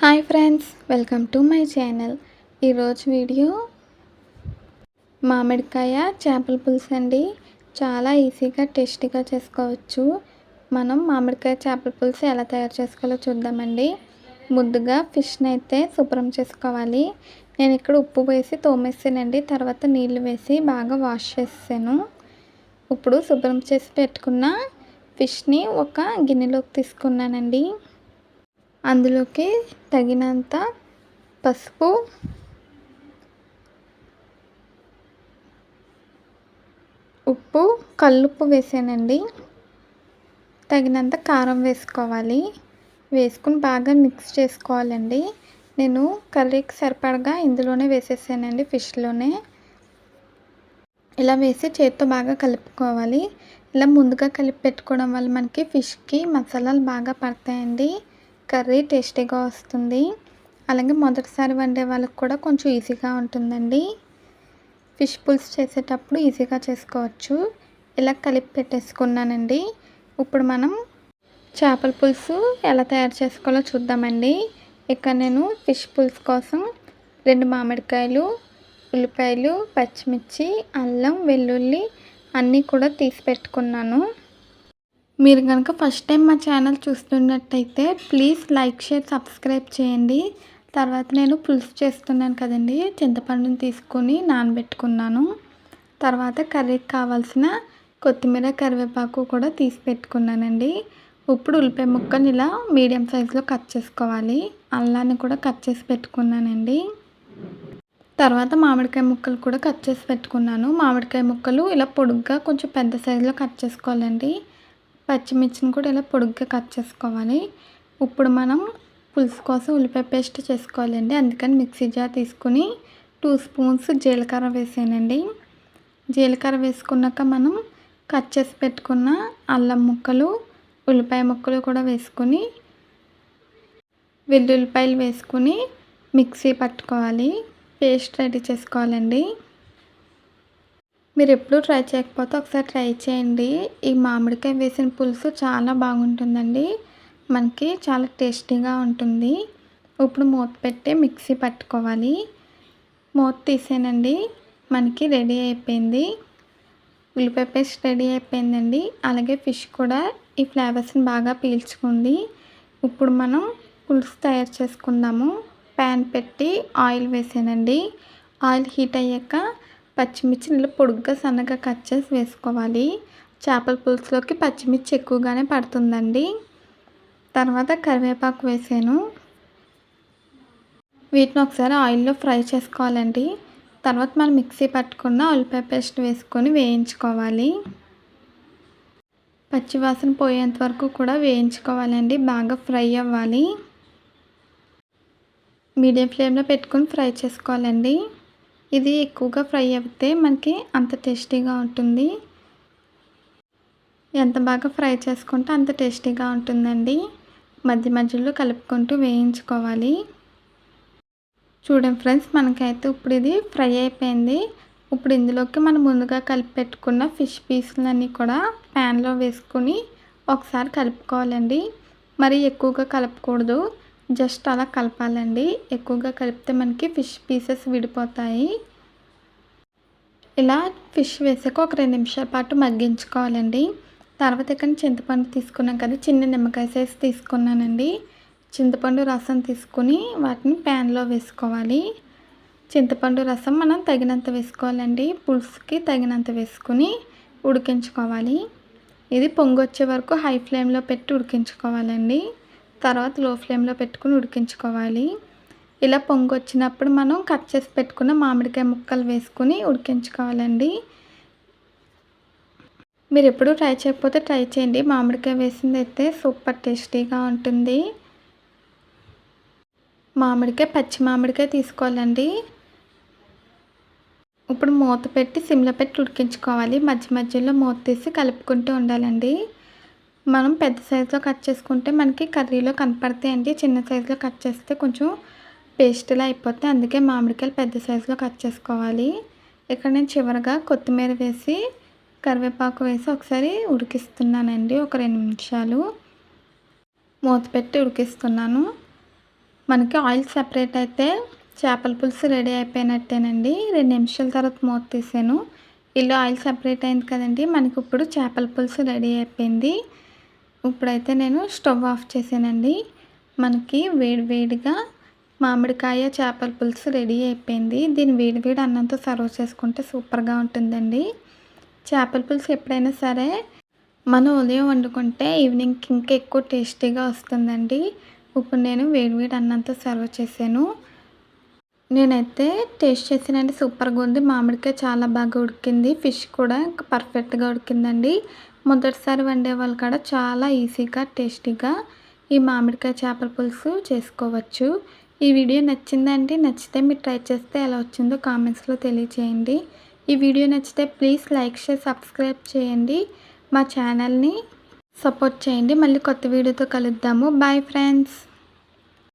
Hi friends, welcome to my channel. ఈరోజు video మామిడికాయ చేపల పులుసు అండి. చాలా ఈజీగా టేస్టీగా చేసుకోవచ్చు. మనం మామిడికాయ చేపల పులుసు ఎలా తయారు చేసుకోవాలో చూద్దామండి. ముందుగా ఫిష్ని అయితే శుభ్రం చేసుకోవాలి. నేను ఇక్కడ ఉప్పు వేసి తోమేసానండి. తర్వాత నీళ్ళు వేసి బాగా వాష్ చేసాను. ఇప్పుడు శుభ్రం చేసి పెట్టుకున్న ఫిష్ని ఒక గిన్నెలోకి తీసుకున్నానండి. అందులోకి తగినంత పసుపు, ఉప్పు, కల్లుప్పు వేసానండి. తగినంత కారం వేసుకోవాలి. వేసుకుని బాగా మిక్స్ చేసుకోవాలండి. నేను కర్రీకి సరిపడగా ఇందులోనే వేసేసానండి, ఫిష్లోనే. ఇలా వేసి చేత్తో బాగా కలుపుకోవాలి. ఇలా ముందుగా కలిపి పెట్టుకోవడం వల్ల మనకి ఫిష్కి మసాలాలు బాగా పడతాయండి. కర్రీ టేస్టీగా వస్తుంది. అలాగే మొదటిసారి వండే వాళ్ళకి కూడా కొంచెం ఈజీగా ఉంటుందండి. ఫిష్ పులుసు చేసేటప్పుడు ఈజీగా చేసుకోవచ్చు. ఇలా కలిపి పెట్టేసుకున్నానండి. ఇప్పుడు మనం చేపల పులుసు ఎలా తయారు చేసుకోవాలో చూద్దామండి. ఇక్కడ నేను ఫిష్ పులుసు కోసం 2 మామిడికాయలు, ఉల్లిపాయలు, పచ్చిమిర్చి, అల్లం, వెల్లుల్లి అన్నీ కూడా తీసి పెట్టుకున్నాను. మీరు కనుక ఫస్ట్ టైం మా ఛానల్ చూస్తున్నట్టయితే ప్లీజ్ లైక్, షేర్, సబ్స్క్రైబ్ చేయండి. తర్వాత నేను పులుసు చేస్తున్నాను కదండి, చింతపండుని తీసుకొని నానబెట్టుకున్నాను. తర్వాత కర్రీకి కావాల్సిన కొత్తిమీర, కరివేపాకు కూడా తీసి పెట్టుకున్నానండి. ఇప్పుడు ఉల్లిపాయ ముక్కని ఇలా మీడియం సైజులో కట్ చేసుకోవాలి. అల్లాన్ని కూడా కట్ చేసి పెట్టుకున్నానండి. తర్వాత మామిడికాయ ముక్కలు కూడా కట్ చేసి పెట్టుకున్నాను. మామిడికాయ ముక్కలు ఇలా పొడుగ్గా కొంచెం పెద్ద సైజులో కట్ చేసుకోవాలండి. పచ్చిమిర్చిని కూడా ఇలా పొడుగ్గా కట్ చేసుకోవాలి. ఇప్పుడు మనం పులుసు కోసం ఉల్లిపాయ పేస్ట్ చేసుకోవాలండి. అందుకని మిక్సీ జార్ తీసుకుని 2 స్పూన్స్ జీలకర్ర వేసానండి. జీలకర్ర వేసుకున్నాక మనం కట్ చేసి పెట్టుకున్న అల్లం ముక్కలు, ఉల్లిపాయ ముక్కలు కూడా వేసుకొని వెల్లుల్లిపాయలు వేసుకుని మిక్సీ పట్టుకోవాలి. పేస్ట్ రెడీ చేసుకోవాలండి. మీరు ఎప్పుడూ ట్రై చేయకపోతే ఒకసారి ట్రై చేయండి. ఈ మామిడికాయ వేసిన పులుసు చాలా బాగుంటుందండి. మనకి చాలా టేస్టీగా ఉంటుంది. ఇప్పుడు మూత పెట్టి మిక్సీ పట్టుకోవాలి. మూత తీసానండి. మనకి రెడీ అయిపోయింది. ఉల్లిపాయ పేస్ట్ రెడీ అయిపోయిందండి. అలాగే ఫిష్ కూడా ఈ ఫ్లేవర్స్ని బాగా పీల్చుకుంది. ఇప్పుడు మనం పులుసు తయారు చేసుకుందాము. ప్యాన్ పెట్టి ఆయిల్ వేసానండి. ఆయిల్ హీట్ అయ్యాక పచ్చిమిర్చి ఇలా పొడుగ్గా సన్నగా కట్ చేసి వేసుకోవాలి. చేపల పులుసులోకి పచ్చిమిర్చి ఎక్కువగానే పడుతుందండి. తర్వాత కరివేపాకు వేసాను. వీటిని ఒకసారి ఆయిల్లో ఫ్రై చేసుకోవాలండి. తర్వాత మనం మిక్సీ పట్టుకున్న ఉల్లిపాయ పేస్ట్ వేసుకొని వేయించుకోవాలి. పచ్చివాసన పోయేంత వరకు కూడా వేయించుకోవాలండి. బాగా ఫ్రై అవ్వాలి. మీడియం ఫ్లేమ్లో పెట్టుకొని ఫ్రై చేసుకోవాలండి. ఇది ఎక్కువగా ఫ్రై అయితే మనకి అంత టేస్టీగా ఉంటుంది. ఎంత బాగా ఫ్రై చేసుకుంటే అంత టేస్టీగా ఉంటుందండి. మధ్య మధ్యలో కలుపుకుంటూ వేయించుకోవాలి. చూడండి ఫ్రెండ్స్, మనకైతే ఇప్పుడు ఇది ఫ్రై అయిపోయింది. ఇప్పుడు ఇందులోకి మనం ముందుగా కలిపి పెట్టుకున్న ఫిష్ పీసులన్నీ కూడా ప్యాన్లో వేసుకొని ఒకసారి కలుపుకోవాలండి. మరి ఎక్కువగా కలపకూడదు, జస్ట్ అలా కలపాలండి. ఎక్కువగా కలిపితే మనకి ఫిష్ పీసెస్ విడిపోతాయి. ఇలా ఫిష్ వేసాక ఒక 2 నిమిషాల పాటు మగ్గించుకోవాలండి. తర్వాత ఇక్కడ చింతపండు తీసుకున్నాం కదా, చిన్న నిమ్మకాయ సైజ్ తీసుకున్నానండి. చింతపండు రసం తీసుకుని వాటిని ప్యాన్లో వేసుకోవాలి. చింతపండు రసం మనం తగినంత వేసుకోవాలండి. పులుసుకి తగినంత వేసుకుని ఉడికించుకోవాలి. ఇది పొంగొచ్చే వరకు హై ఫ్లేమ్లో పెట్టి ఉడికించుకోవాలండి. తర్వాత లో ఫ్లేమ్లో పెట్టుకుని ఉడికించుకోవాలి. ఇలా పొంగొచ్చినప్పుడు మనం కట్ చేసి పెట్టుకున్న మామిడికాయ ముక్కలు వేసుకుని ఉడికించుకోవాలండి. మీరు ఎప్పుడూ ట్రై చేయకపోతే ట్రై చేయండి. మామిడికాయ వేసింది అయితే సూపర్ టేస్టీగా ఉంటుంది. పచ్చి మామిడికాయ తీసుకోవాలండి. ఇప్పుడు మూత పెట్టి సిమ్లో పెట్టి ఉడికించుకోవాలి. మధ్య మధ్యలో మూత తీసి కలుపుకుంటూ ఉండాలండి. మనం పెద్ద సైజులో కట్ చేసుకుంటే మనకి కర్రీలో కనపడతాయండి. చిన్న సైజులో కట్ చేస్తే కొంచెం పేస్ట్లా అయిపోతాయి. అందుకే మామిడికాయలు పెద్ద సైజులో కట్ చేసుకోవాలి. ఇక్కడ నేను చివరగా కొత్తిమీర వేసి కరివేపాకు వేసి ఒకసారి ఉడికిస్తున్నానండి. ఒక 2 నిమిషాలు మూత పెట్టి ఉడికిస్తున్నాను. మనకి ఆయిల్ సెపరేట్ అయితే చేపల పులుసు రెడీ అయిపోయినట్టేనండి. 2 నిమిషాల తర్వాత మూత తీసాను. ఇలా ఆయిల్ సెపరేట్ అయింది కదండీ! మనకి ఇప్పుడు చేపల పులుసు రెడీ అయిపోయింది. ఇప్పుడైతే నేను స్టవ్ ఆఫ్ చేశానండి. మనకి వేడిగా మామిడికాయ చేపల పులుసు రెడీ అయిపోయింది. దీన్ని వేడి అన్నంతో సర్వ్ చేసుకుంటే సూపర్గా ఉంటుందండి. చేపల పులుసు ఎప్పుడైనా సరే మనం ఉదయం వండుకుంటే ఈవినింగ్కి ఇంకా ఎక్కువ టేస్టీగా వస్తుందండి. ఇప్పుడు నేను వేడి అన్నంతో సర్వ్ చేశాను. నేనైతే టేస్ట్ చేసానండి, సూపర్గా ఉంది. మామిడికాయ చాలా బాగా ఉడికింది. ఫిష్ కూడా పర్ఫెక్ట్గా ఉడికిందండి. మొదటిసారి వండే వాళ్ళు కూడా చాలా ఈజీగా టేస్టీగా ఈ మామిడికాయ చేపల పులుసు చేసుకోవచ్చు. ఈ వీడియో నచ్చిందండి. నచ్చితే మీరు ట్రై చేస్తే ఎలా వచ్చిందో కామెంట్స్లో తెలియచేయండి. ఈ వీడియో నచ్చితే ప్లీజ్ లైక్ షేర్ సబ్స్క్రైబ్ చేయండి. మా ఛానల్ని సపోర్ట్ చేయండి. మళ్ళీ కొత్త వీడియోతో కలుద్దాము. Bye friends.